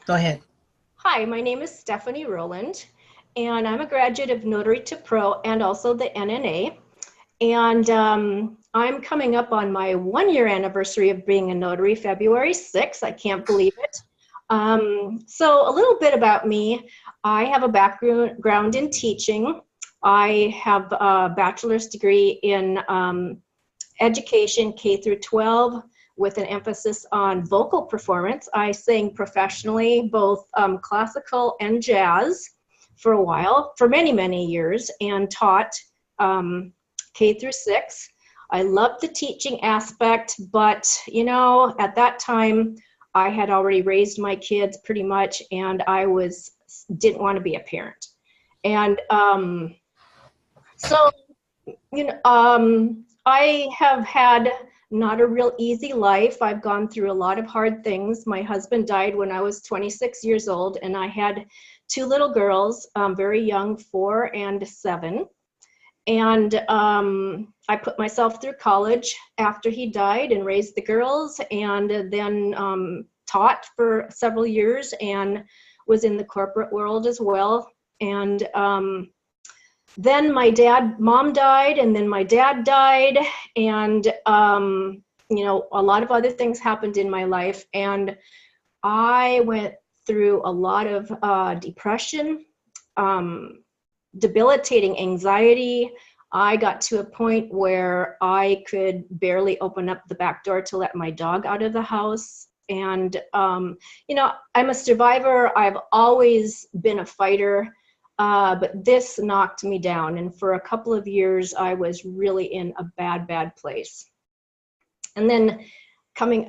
Go ahead. Hi, my name is Stephanie Rowland, and I'm a graduate of Notary to Pro and also the NNA. And I'm coming up on my 1-year anniversary of being a notary, February 6th. I can't believe it. So a little bit about me. I have a background in teaching. I have a bachelor's degree in education, K through 12, with an emphasis on vocal performance. I sang professionally, both classical and jazz for a while, for many, many years, and taught K through 6. I loved the teaching aspect, but you know, at that time, I had already raised my kids pretty much, and I didn't want to be a parent. And so, you know, I have had not a real easy life. I've gone through a lot of hard things. My husband died when I was 26 years old, and I had 2 little girls, very young, 4 and 7. And I put myself through college after he died and raised the girls, and then taught for several years and was in the corporate world as well. And then my mom died, and then my dad died, and you know, a lot of other things happened in my life, and I went through a lot of depression, debilitating anxiety. I got to a point where I could barely open up the back door to let my dog out of the house. And you know, I'm a survivor. I've always been a fighter. But this knocked me down, and for a couple of years I was really in a bad place. And then coming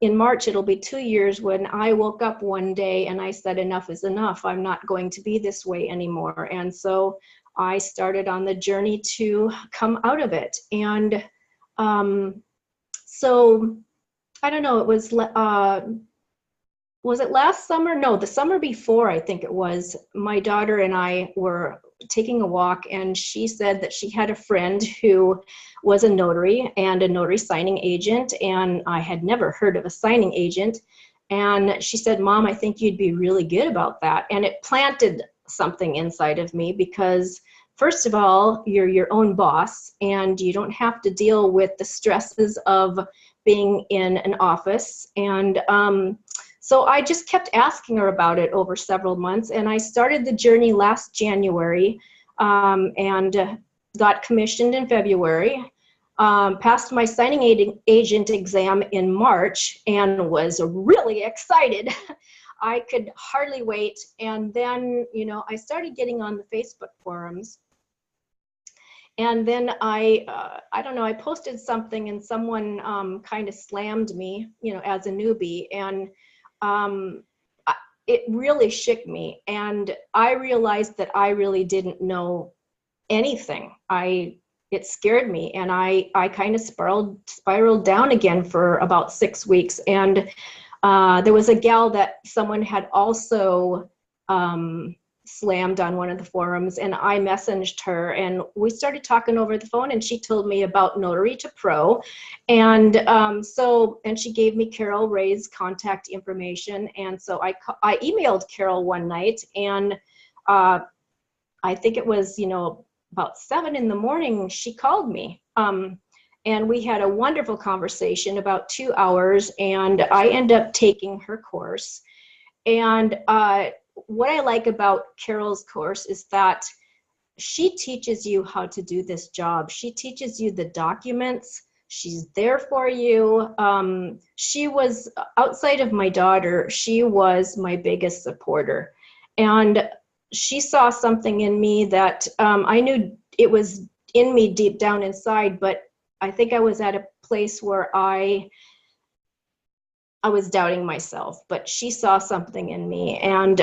in March, it'll be 2 years when I woke up one day and I said, enough is enough. I'm not going to be this way anymore. And so I started on the journey to come out of it. And so I don't know, was it last summer? No, the summer before, I think it was. My daughter and I were taking a walk, and she said that she had a friend who was a notary and a notary signing agent, and I had never heard of a signing agent. And she said, Mom, I think you'd be really good about that. And it planted something inside of me, because first of all, you're your own boss, and you don't have to deal with the stresses of being in an office. And so I just kept asking her about it over several months, and I started the journey last January and got commissioned in February, passed my signing agent exam in March, and was really excited. I could hardly wait. And then, you know, I started getting on the Facebook forums. And then I don't know, I posted something, and someone kind of slammed me, you know, as a newbie. And it really shook me, and I realized that I really didn't know anything. It scared me, and I kind of spiraled down again for about 6 weeks. And there was a gal that someone had also slammed on one of the forums, and I messaged her, and we started talking over the phone, and she told me about Notary to Pro. And and she gave me Carol Ray's contact information. And so I emailed Carol one night, and I think it was, you know, about 7 in the morning, she called me. And we had a wonderful conversation, about 2 hours, and I ended up taking her course. And what I like about Carol's course is that she teaches you how to do this job. She teaches you the documents. She's there for you. She was, outside of my daughter, she was my biggest supporter. And she saw something in me that I knew it was in me deep down inside, but I think I was at a place where I was doubting myself, but she saw something in me, and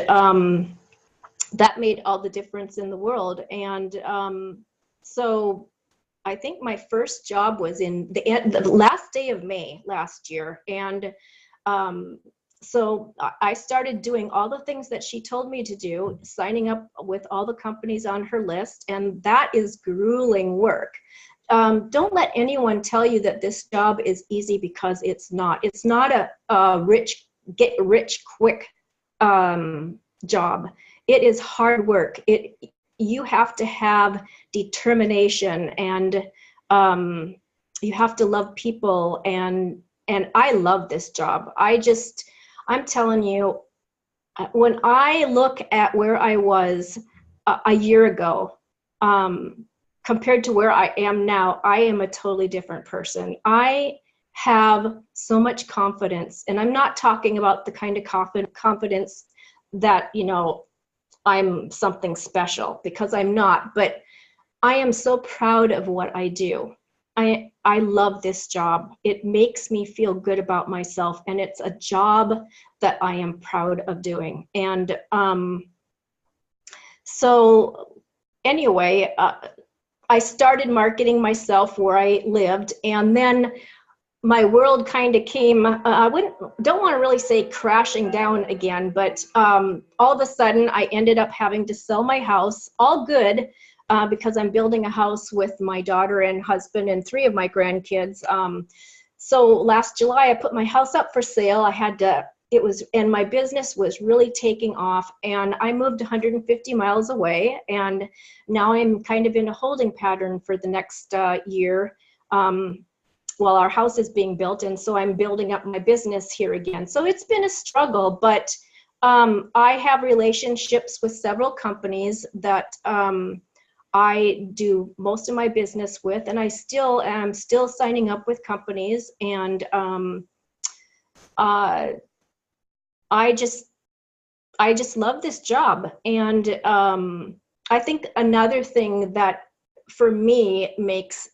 that made all the difference in the world. And so I think my first job was in the last day of May last year. And so I started doing all the things that she told me to do, signing up with all the companies on her list, and that is grueling work. Don't let anyone tell you that this job is easy, because it's not. It's not a get rich quick job. It is hard work. You have to have determination, and you have to love people, and I love this job. I'm telling you, when I look at where I was a year ago, compared to where I am now, I am a totally different person. I have so much confidence, and I'm not talking about the kind of confidence that, you know, I'm something special, because I'm not, but I am so proud of what I do. I love this job. It makes me feel good about myself, and it's a job that I am proud of doing. And so anyway, I started marketing myself where I lived, and then my world kind of came, don't want to really say crashing down again, but all of a sudden I ended up having to sell my house, all good, because I'm building a house with my daughter and husband and 3 of my grandkids. So last July I put my house up for sale. And my business was really taking off, and I moved 150 miles away, and now I'm kind of in a holding pattern for the next year. While our house is being built, and so I'm building up my business here again. So it's been a struggle, but I have relationships with several companies that I do most of my business with, and I still am signing up with companies, and I just love this job. And I think another thing that for me makes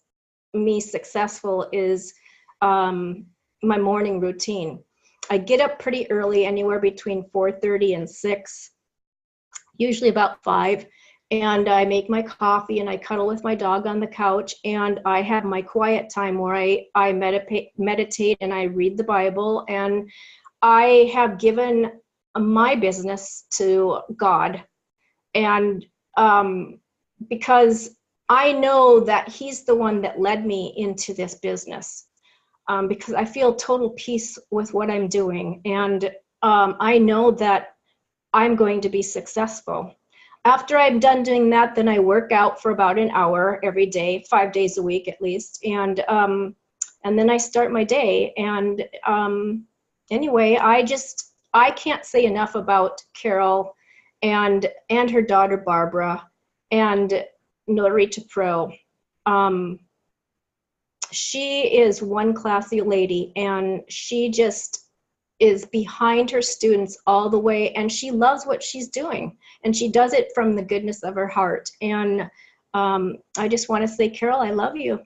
me successful is my morning routine. I get up pretty early, anywhere between 4:30 and 6, usually about 5, and I make my coffee and I cuddle with my dog on the couch, and I have my quiet time where I meditate and I read the Bible, and I have given my business to God, and because I know that He's the one that led me into this business, because I feel total peace with what I'm doing, and I know that I'm going to be successful. After I'm done doing that, then I work out for about an hour every day, 5 days a week at least, and then I start my day. And anyway, I can't say enough about Carol and her daughter Barbara and Notary to Pro. She is one classy lady, and she just is behind her students all the way, and she loves what she's doing, and she does it from the goodness of her heart. And I just want to say, Carol, I love you.